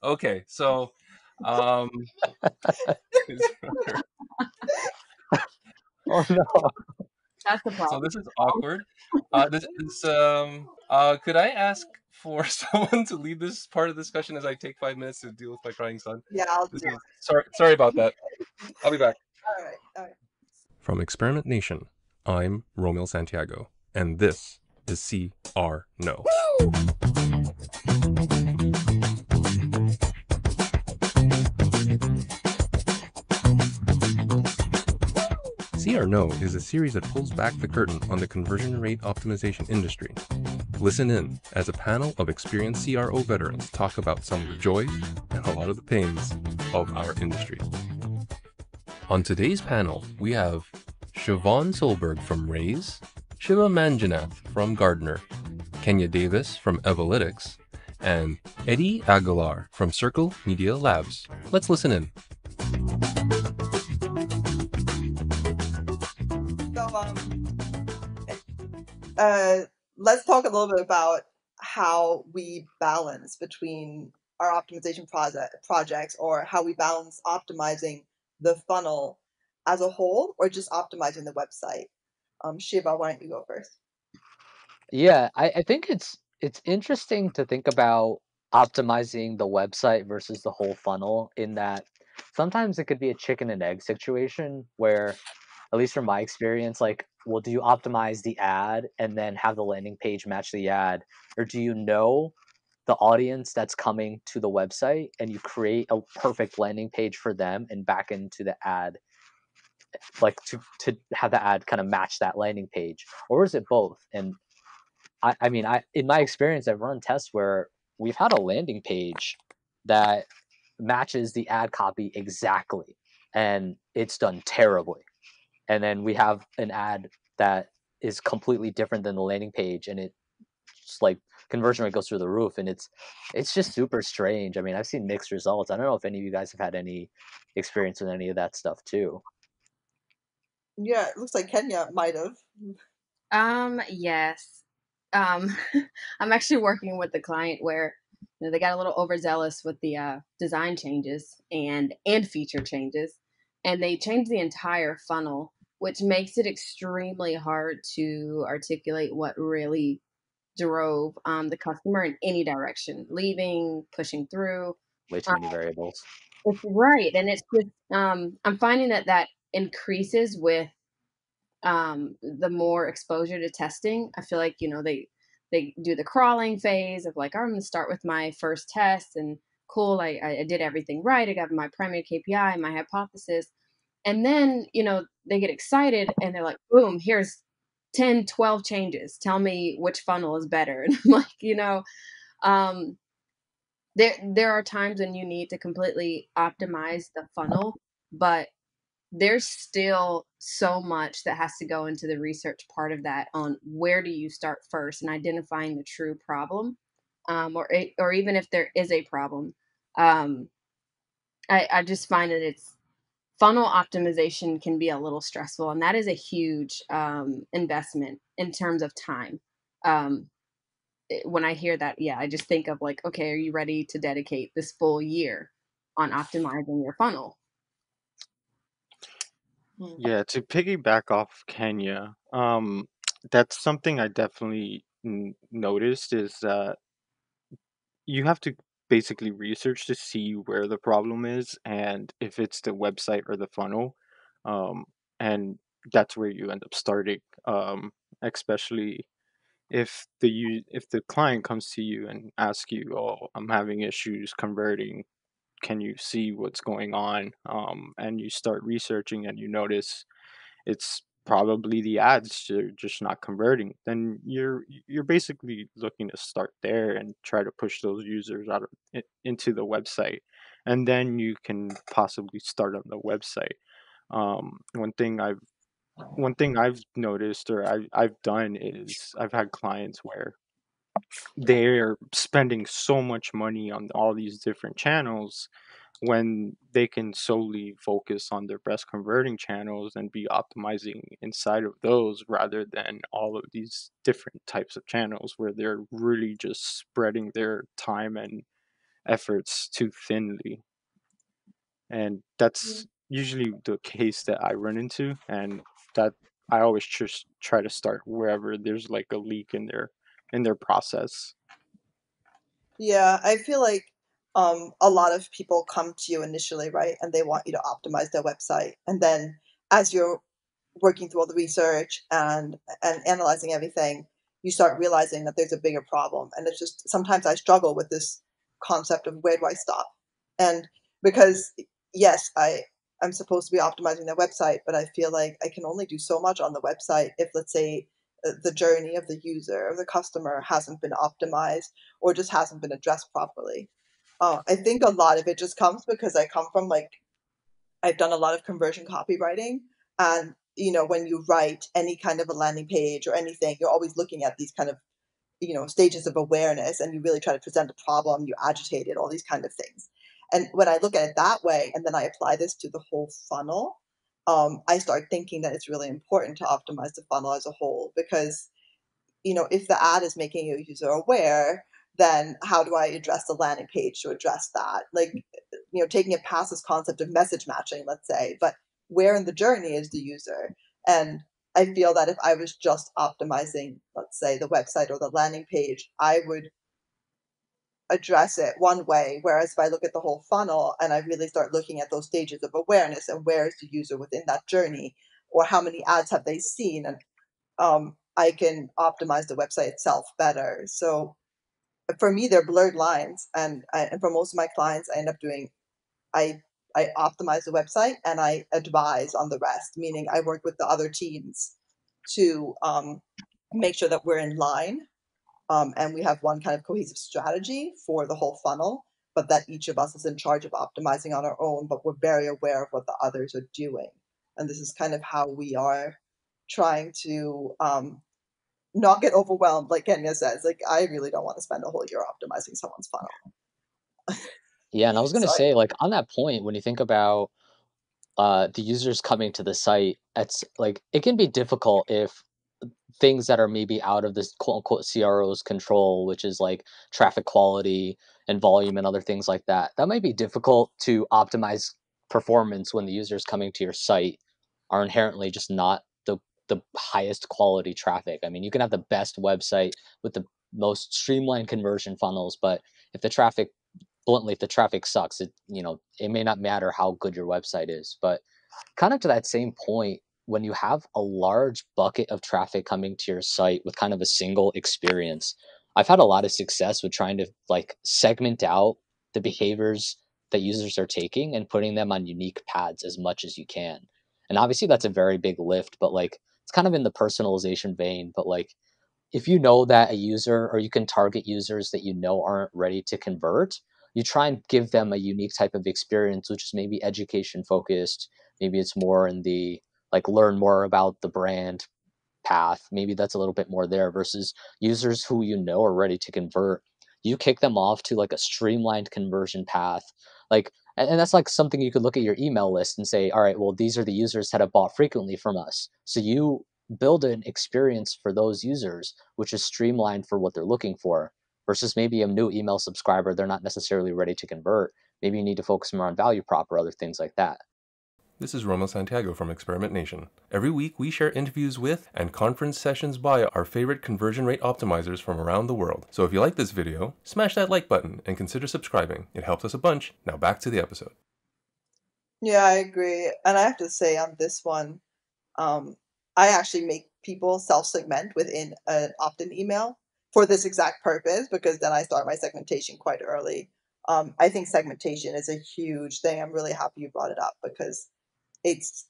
Okay, so um, Oh no. That's the so problem. this is awkward. Could I ask for someone to lead this part of the discussion as I take 5 minutes to deal with my crying son? Yeah, I'll This do is it. sorry about that. I'll be back. All right. All right. From Experiment Nation, I'm Romeo Santiago, and this is CR No. See or No is a series that pulls back the curtain on the conversion rate optimization industry. Listen in as a panel of experienced CRO veterans talk about some of the joys and a lot of the pains of our industry. On today's panel, we have Siobhan Solberg from Raise, Shiva Manjanath from Gardner, Kenya Davis from Evolytics, and Eddie Aguilar from Circle Media Labs. Let's listen in. So, let's talk a little bit about how we balance between our optimization projects, or how we balance optimizing the funnel as a whole, or just optimizing the website. Shiva, why don't you go first? Yeah, I think it's interesting to think about optimizing the website versus the whole funnel, in that sometimes it could be a chicken and egg situation where, at least from my experience, like, well, do you optimize the ad and then have the landing page match the ad? Or do you know the audience that's coming to the website and you create a perfect landing page for them and back into the ad, like to have the ad kind of match that landing page? Or is it both? And I mean, in my experience, I've run tests where we've had a landing page that matches the ad copy exactly, and it's done terribly. And then we have an ad that is completely different than the landing page, and it just, like, conversion rate goes through the roof, and it's just super strange. I mean, I've seen mixed results. I don't know if any of you guys have had any experience with any of that stuff too. Yeah, it looks like Kenya might have. Yes. Um, I'm actually working with the client where they got a little overzealous with the design changes and feature changes, and they changed the entire funnel, which makes it extremely hard to articulate what really drove the customer in any direction, leaving, pushing through. Way too many variables. It's right, and it's just I'm finding that increases with the more exposure to testing. I feel like they do the crawling phase of like, oh, I'm going to start with my first test, and cool, I did everything right. I got my primary KPI, my hypothesis, and then they get excited and they're like, boom, here's 10, 12 changes. Tell me which funnel is better. And I'm like, um, there are times when you need to completely optimize the funnel, but there's still so much that has to go into the research part of that, on where do you start first and identifying the true problem, or even if there is a problem. um, I just find that it's funnel optimization can be a little stressful, and that is a huge investment in terms of time. um, when I hear that, yeah, I just think of like, okay, are you ready to dedicate this full year on optimizing your funnel? Hmm. Yeah, to piggyback off Kenya, that's something I definitely noticed is that you have to basically research to see where the problem is and if it's the website or the funnel. Um, and that's where you end up starting. Especially if the client comes to you and asks you, "Oh, I'm having issues converting. Can you see what's going on?" And you start researching and you notice it's probably the ads are just not converting, then you're basically looking to start there and try to push those users into the website, and then you can possibly start on the website. One thing I've noticed, or I've done, is I've had clients where they're spending so much money on all these different channels when they can solely focus on their best converting channels and be optimizing inside of those, rather than all of these different types of channels where they're really just spreading their time and efforts too thinly. And that's usually the case that I run into, and that I always just try to start wherever there's like a leak in their process. Yeah, I feel like a lot of people come to you initially, right? And they want you to optimize their website. And then as you're working through all the research and analyzing everything, you start realizing that there's a bigger problem. And it's just sometimes I struggle with this concept of where do I stop? And because yes, I'm supposed to be optimizing their website, but I feel like I can only do so much on the website if, let's say, the journey of the user of the customer hasn't been optimized or just hasn't been addressed properly. I think a lot of it just comes because I come from like I've done a lot of conversion copywriting, and when you write any kind of a landing page or anything, you're always looking at these kind of stages of awareness, and you really try to present a problem, you agitate it, all these kind of things. And when I look at it that way, and then I apply this to the whole funnel, I start thinking that it's really important to optimize the funnel as a whole because if the ad is making a user aware, then how do I address the landing page to address that? Like, taking it past this concept of message matching, let's say, but where in the journey is the user? And I feel that if I was just optimizing, let's say, the website or the landing page, I would address it one way. Whereas if I look at the whole funnel and I really start looking at those stages of awareness and where is the user within that journey, or how many ads have they seen, and I can optimize the website itself better. So for me, they're blurred lines, and for most of my clients, I end up doing I I optimize the website and I advise on the rest. Meaning, I work with the other teams to make sure that we're in line, and we have one kind of cohesive strategy for the whole funnel. But that each of us is in charge of optimizing on our own, but we're very aware of what the others are doing. And this is kind of how we are trying to not get overwhelmed, like Kenya says. Like, I really don't want to spend a whole year optimizing someone's funnel. Yeah, and I was gonna So say, like, on that point, when you think about the users coming to the site, it's like it can be difficult if things that are maybe out of this quote unquote CRO's control, which is like traffic quality and volume and other things like that. That might be difficult to optimize performance when the users coming to your site are inherently just not the highest quality traffic. I mean, you can have the best website with the most streamlined conversion funnels, but if the traffic bluntly, if the traffic sucks, it may not matter how good your website is. But kind of to that same point, when you have a large bucket of traffic coming to your site with kind of a single experience, I've had a lot of success with trying to like segment out the behaviors that users are taking and putting them on unique paths as much as you can. And obviously that's a very big lift, but like it's kind of in the personalization vein, but like if you know that a user or you can target users that you know aren't ready to convert, you try and give them a unique type of experience, which is maybe education focused. Maybe it's more in the like learn more about the brand path. Maybe that's a little bit more there versus users who you know are ready to convert. You kick them off to like a streamlined conversion path. Like, and that's like something you could look at your email list and say, all right, well, these are the users that have bought frequently from us. So you build an experience for those users, which is streamlined for what they're looking for versus maybe a new email subscriber. They're not necessarily ready to convert. Maybe you need to focus more on value prop or other things like that. This is Romo Santiago from Experiment Nation. Every week, we share interviews with and conference sessions by our favorite conversion rate optimizers from around the world. So if you like this video, smash that like button and consider subscribing. It helps us a bunch. Now back to the episode. yeah, I agree. And I have to say on this one, I actually make people self-segment within an opt-in email for this exact purpose because then I start my segmentation quite early. I think segmentation is a huge thing. I'm really happy you brought it up because it's,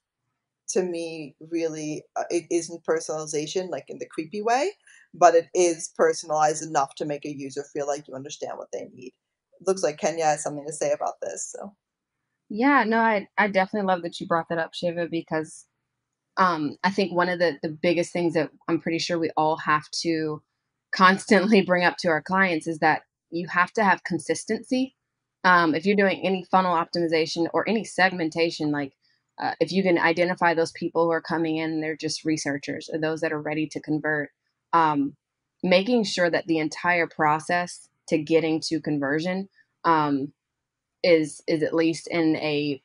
to me, really, it isn't personalization like in the creepy way, but it is personalized enough to make a user feel like you understand what they need. It looks like Kenya has something to say about this. So Yeah, no, I definitely love that you brought that up, Shiva, because I think one of the biggest things that I'm pretty sure we all have to constantly bring up to our clients is that you have to have consistency. If you're doing any funnel optimization or any segmentation, like if you can identify those people who are coming in, they're just researchers or those that are ready to convert, um, making sure that the entire process to getting to conversion is at least in a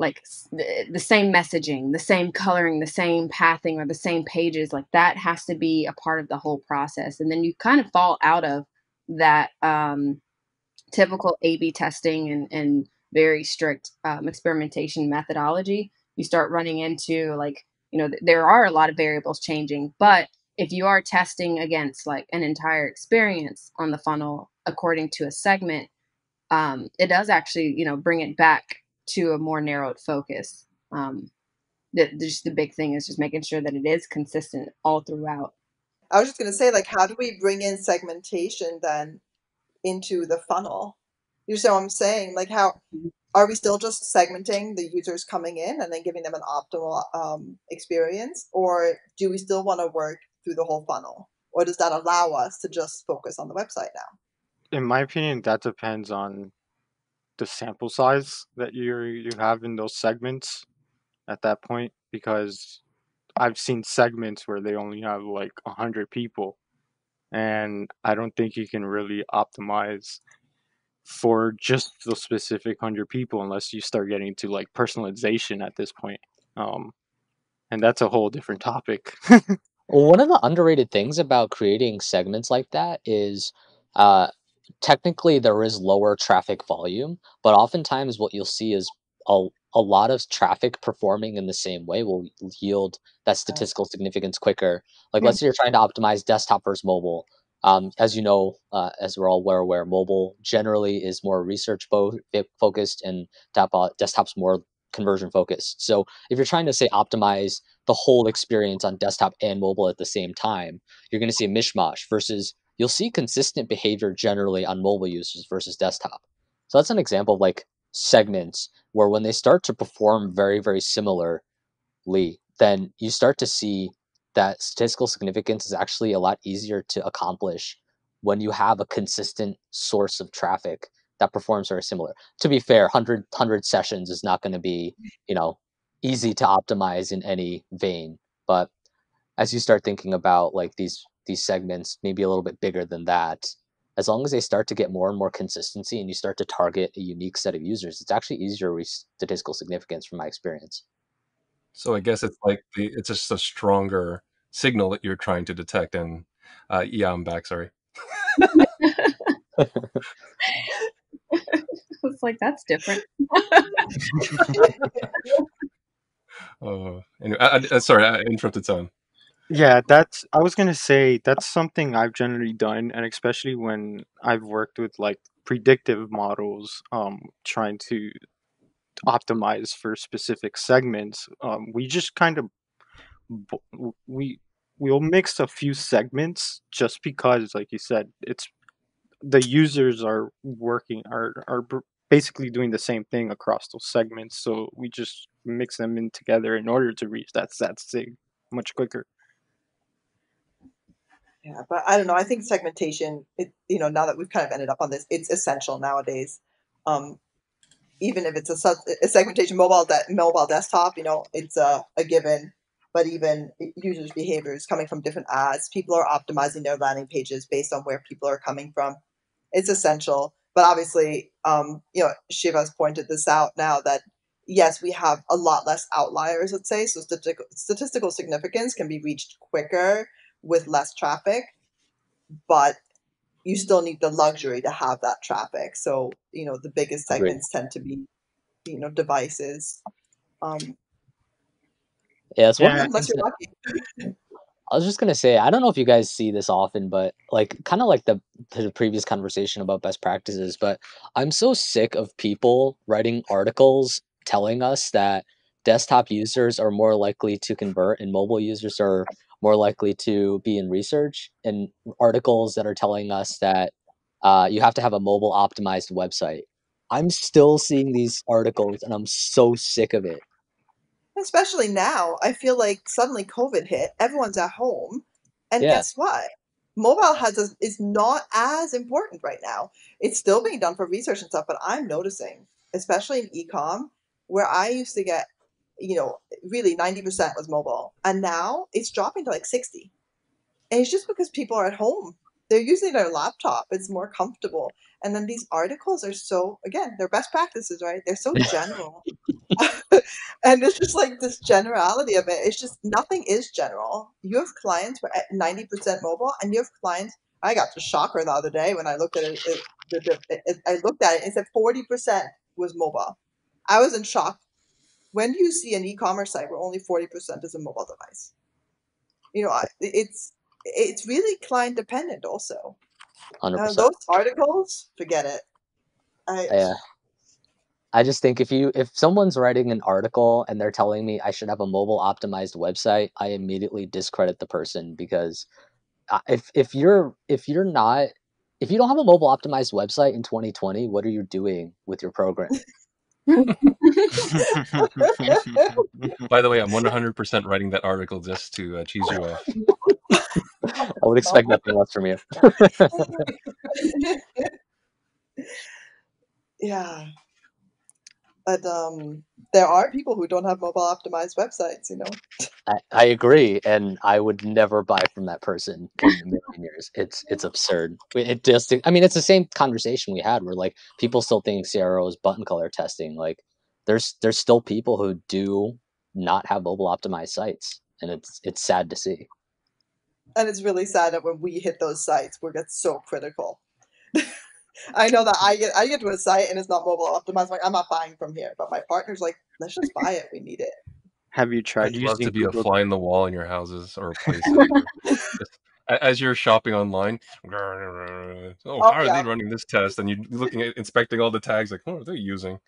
like the same messaging, the same coloring, the same pathing, or the same pages. Like that has to be a part of the whole process, and then you kind of fall out of that typical A/B testing and very strict experimentation methodology. You start running into like, there are a lot of variables changing, but if you are testing against like an entire experience on the funnel according to a segment, it does actually, bring it back to a more narrowed focus. Just the big thing is just making sure that it is consistent all throughout. I was just going to say, like, how do we bring in segmentation then into the funnel? You see what I'm saying? Like, how are we still just segmenting the users coming in and then giving them an optimal experience, or do we still want to work through the whole funnel, or does that allow us to just focus on the website now? In my opinion, that depends on the sample size that you have in those segments at that point, because I've seen segments where they only have like 100 people, and I don't think you can really optimize for just the specific 100 people unless you start getting to like personalization at this point. Um, and that's a whole different topic. Well, one of the underrated things about creating segments like that is, uh, technically there is lower traffic volume, but oftentimes what you'll see is a lot of traffic performing in the same way will yield that statistical significance quicker. Like, let's say you're trying to optimize desktop versus mobile. As you know, as we're all aware, mobile generally is more research focused, and desktop's more conversion focused. So if you're trying to say optimize the whole experience on desktop and mobile at the same time, you're going to see a mishmash versus you'll see consistent behavior generally on mobile users versus desktop. So that's an example of like segments where when they start to perform very, very similarly, then you start to see that statistical significance is actually a lot easier to accomplish when you have a consistent source of traffic that performs very similar. To be fair, 100 sessions is not going to be, you know, easy to optimize in any vein, but as you start thinking about like these segments maybe a little bit bigger than that, as long as they start to get more and more consistency and you start to target a unique set of users, it's actually easier to reach statistical significance from my experience. So I guess it's just a stronger signal that you're trying to detect. And yeah, I'm back. Sorry. It's like that's different. Anyway, sorry, I interrupted Tom. Yeah, that's I was gonna say that's something I've generally done, and especially when I've worked with like predictive models, trying to optimize for specific segments. We just kind of we'll mix a few segments just because, like you said, it's the users are working basically doing the same thing across those segments. So we just mix them in together in order to reach that stat sig much quicker. Yeah, but I don't know. I think segmentation, now that we've kind of ended up on this, it's essential nowadays. Um, Even if it's a segmentation mobile desktop, it's a given. But even users' behaviors coming from different ads, people are optimizing their landing pages based on where people are coming from. It's essential. But obviously, Shiva's pointed this out now that yes, we have a lot less outliers, let's say, so statistical significance can be reached quicker with less traffic, but you still need the luxury to have that traffic. So, the biggest Agreed. segments tend to be, devices. Um, Yeah, it's one of Yeah, the unless things you're that lucky. I was just gonna say, I don't know if you guys see this often, but like kind of like the previous conversation about best practices, but I'm so sick of people writing articles telling us that desktop users are more likely to convert and mobile users are more likely to be in research, and articles that are telling us that you have to have a mobile optimized website. I'm still seeing these articles and I'm so sick of it. Especially now, I feel like suddenly COVID hit, everyone's at home, and Yeah. guess what? Mobile is not as important right now. It's still being done for research and stuff, but I'm noticing, especially in ecom, where I used to get, really 90% was mobile, and now it's dropping to like 60. And it's just because people are at home. they're using their laptop. It's more comfortable. And then these articles are so, again, they're best practices, right? They're so general. And it's just like this generality of it. It's just nothing is general. You have clients who are at 90% mobile, and you have clients. I got to shocker the other day when I looked at it. I looked at it and it said 40% was mobile. I was in shock. When do you see an e-commerce site where only 40% is a mobile device? You know, it's really client dependent also. 100%. Those articles, forget it. Yeah. I just think if someone's writing an article and they're telling me I should have a mobile optimized website, I immediately discredit the person, because if you don't have a mobile optimized website in 2020, what are you doing with your program? By the way, I'm 100% writing that article just to cheese you off. I would expect nothing less from you. Yeah. But there are people who don't have mobile optimized websites, you know. I agree, and I would never buy from that person in a million years. It's absurd. It just, I mean, it's the same conversation we had where like people still think CRO is button color testing. Like there's still people who do not have mobile optimized sites, and it's sad to see. And it's really sad that when we hit those sites, we get so critical. I know that I get to a site and it's not mobile optimized. Like, I'm not buying from here, but my partner's like, let's just buy it. We need it. Have you tried I'd love to using be a Google? fly in the wall in your houses or places. Just, as you're shopping online, oh, Oh how are yeah. they running this test? And you're looking at inspecting all the tags, like, what are they using?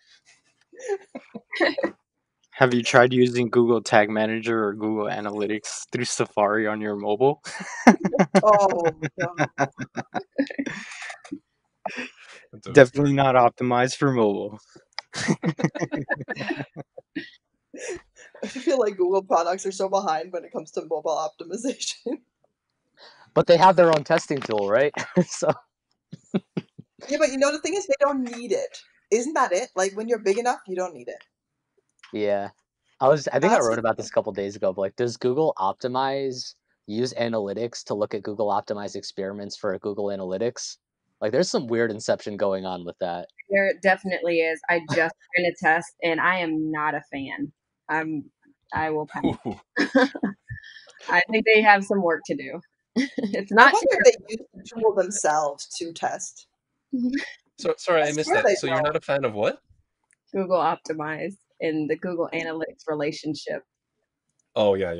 Have you tried using Google Tag Manager or Google Analytics through Safari on your mobile? Oh no. Definitely not optimized for mobile. I feel like Google products are so behind when it comes to mobile optimization. But they have their own testing tool, right? So Yeah, but you know the thing is, they don't need it. Isn't that it? Like when you're big enough, you don't need it. yeah, I think I That's wrote about this a couple days ago. But like, does Google Optimize use analytics to look at Google Optimize experiments for Google Analytics? Like, there's some weird inception going on with that. There definitely is. I just ran a test and I am not a fan. I will pass. I think they have some work to do. It's I not wonder if they use the tool themselves to test. So sorry, I I missed swear that. they So you're don't. not a fan of what? Google Optimize and the Google Analytics relationship. Oh yeah.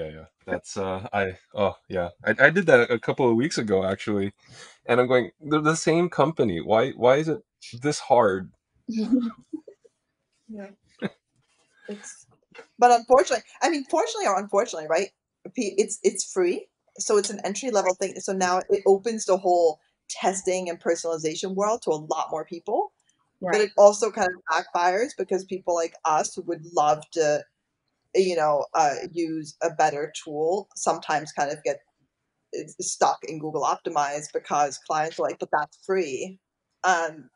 That's I did that a couple of weeks ago actually, and I'm going, they're the same company. Why is it this hard? Yeah. But unfortunately, I mean, fortunately or unfortunately, right? It's free, so it's an entry level thing. So now it opens the whole testing and personalization world to a lot more people. But Right. it also kind of backfires because people like us who would love to, use a better tool sometimes kind of get stuck in Google Optimize because clients are like, "But that's free," and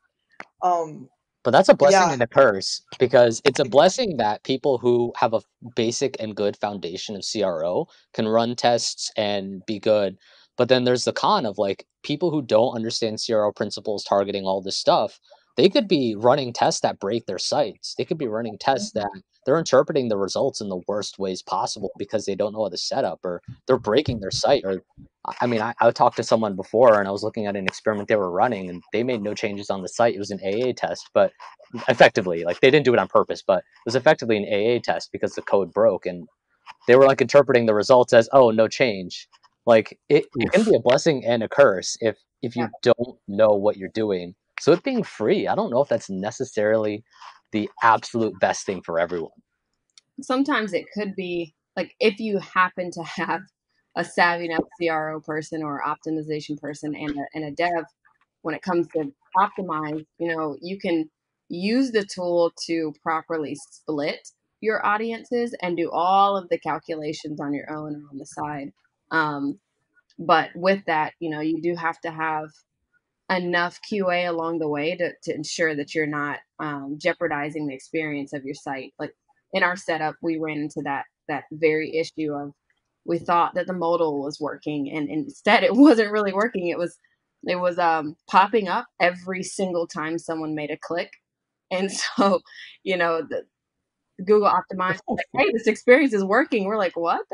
um, But that's a blessing yeah, and a curse, because it's a blessing that people who have a basic and good foundation of CRO can run tests and be good. But then there's the con of like people who don't understand CRO principles, targeting all this stuff. They could be running tests that break their sites. They could be running tests that they're interpreting the results in the worst ways possible because they don't know how to set up, or they're breaking their site. Or I mean, I talked to someone before and I was looking at an experiment they were running and they made no changes on the site. It was an AA test, but effectively, like, they didn't do it on purpose, but it was effectively an AA test because the code broke, and they were like interpreting the results as, oh, no change. Like, it can be a blessing and a curse if Yeah. you don't know what you're doing. So it being free, I don't know if that's necessarily the absolute best thing for everyone. Sometimes it could be like if you happen to have a savvy enough CRO person or optimization person and a dev, when it comes to optimize, you can use the tool to properly split your audiences and do all of the calculations on your own or on the side. But with that, you do have to have enough QA along the way to ensure that you're not jeopardizing the experience of your site. Like in our setup, we ran into that very issue of we thought that the modal was working, and instead it wasn't really working. It was it was popping up every single time someone made a click. And so, the Google optimized, like, hey, this experience is working. We're like, what?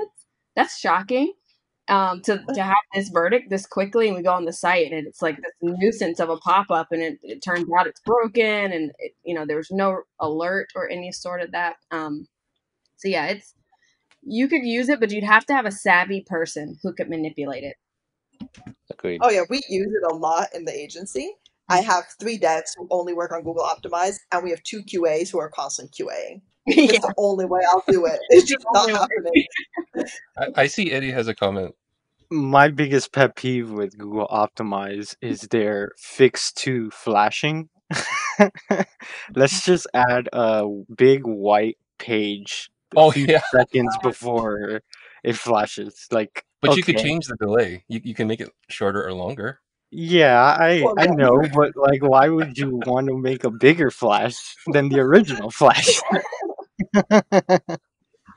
That's shocking. To have this verdict this quickly, and we go on the site and it's like this nuisance of a pop-up, and it turns out it's broken, and there's no alert or any sort of that. So yeah, you could use it, but you'd have to have a savvy person who could manipulate it. Agreed. Oh yeah, we use it a lot in the agency. I have 3 devs who only work on Google Optimize, and we have 2 QAs who are constant QAing. Yeah. It's the only way I'll do it. It's just not happening. I see Eddie has a comment. My biggest pet peeve with Google Optimize is their fix to flashing. Let's just add a big white page a Oh few yeah, seconds before it flashes. Like, but you could okay, change the delay. You can make it shorter or longer. yeah, I Or I know, longer. but like, why would you want to make a bigger flash than the original flash?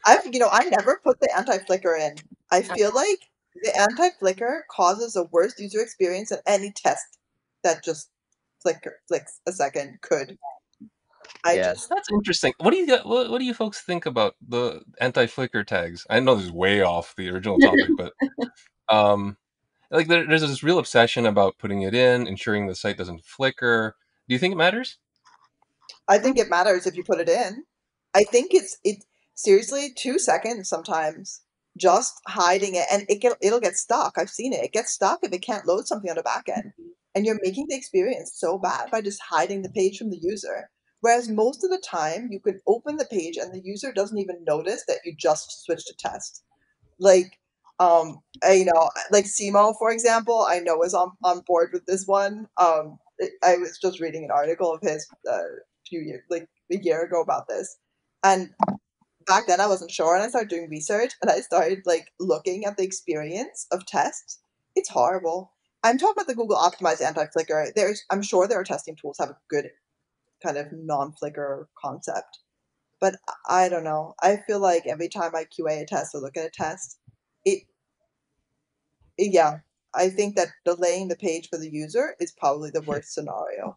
I never put the anti-flicker in. I feel like the anti-flicker causes a worse user experience than any test that just flicks a second could. Yes. That's interesting. What do you folks think about the anti-flicker tags? I know this is way off the original topic, but um, like there's this real obsession about putting it in, ensuring the site doesn't flicker. Do you think it matters? I think it matters if you put it in. I think it seriously 2 seconds sometimes just hiding it, and it'll get stuck. I've seen it. It gets stuck if it can't load something on the back end, and you're making the experience so bad by just hiding the page from the user. Whereas most of the time you can open the page and the user doesn't even notice that you just switched to test. Like like Simo, for example, I know is on board with this one. I was just reading an article of his few years, like a year ago, about this, and back then I wasn't sure, and I started doing research, and I started like looking at the experience of tests. It's horrible. I'm talking about the Google optimized anti-flicker. I'm sure there are testing tools have a good kind of non-flicker concept, but I don't know. I feel like every time I QA a test or look at a test, it yeah, I think that delaying the page for the user is probably the worst scenario.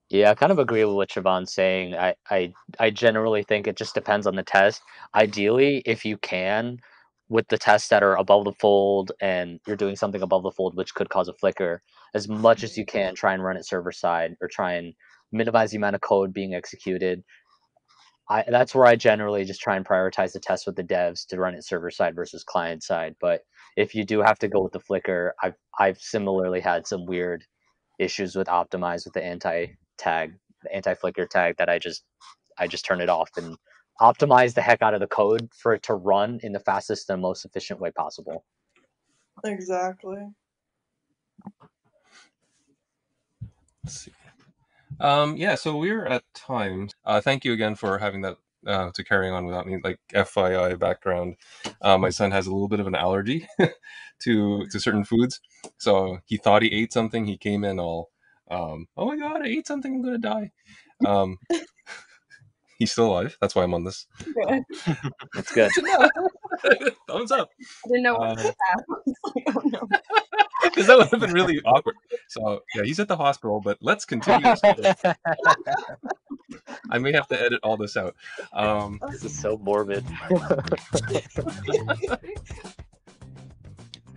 Yeah, I kind of agree with what Siobhan's saying. I generally think it just depends on the test. Ideally, if you can, with the tests that are above the fold and you're doing something above the fold which could cause a flicker, as much as you can, try and run it server side or try and minimize the amount of code being executed. That's where I generally just try and prioritize the test with the devs to run it server side versus client side. But if you do have to go with the flicker, I've similarly had some weird issues with Optimize with the anti-flicker tag that I just turn it off and optimize the heck out of the code for it to run in the fastest and most efficient way possible. Exactly. Let's see. Yeah, so we're at time. Thank you again for having that to carrying on without me. Like FYI background, my son has a little bit of an allergy to certain foods, so he thought he ate something. He came in all, oh my god, I ate something. I'm gonna die. Um, he's still alive. That's why I'm on this. Good. That's good. Thumbs up. I didn't know what to have. I was like, oh no. Because that would have been really awkward. So yeah, he's at the hospital. But let's continue this. I may have to edit all this out. This is so morbid.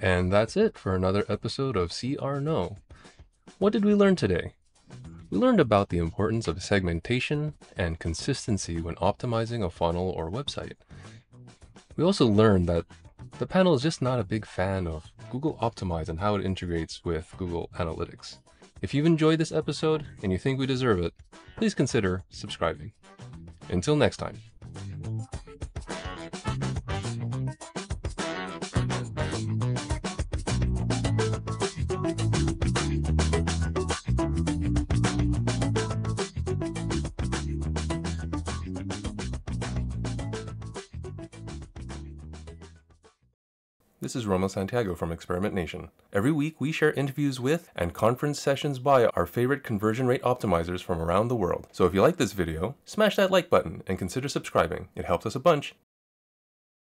And that's it for another episode of CR No. What did we learn today? We learned about the importance of segmentation and consistency when optimizing a funnel or website. We also learned that the panel is just not a big fan of Google Optimize and how it integrates with Google Analytics. If you've enjoyed this episode and you think we deserve it, please consider subscribing. Until next time. This is Romo Santiago from Experiment Nation. Every week we share interviews with and conference sessions by our favorite conversion rate optimizers from around the world. So if you like this video, smash that like button and consider subscribing. It helps us a bunch.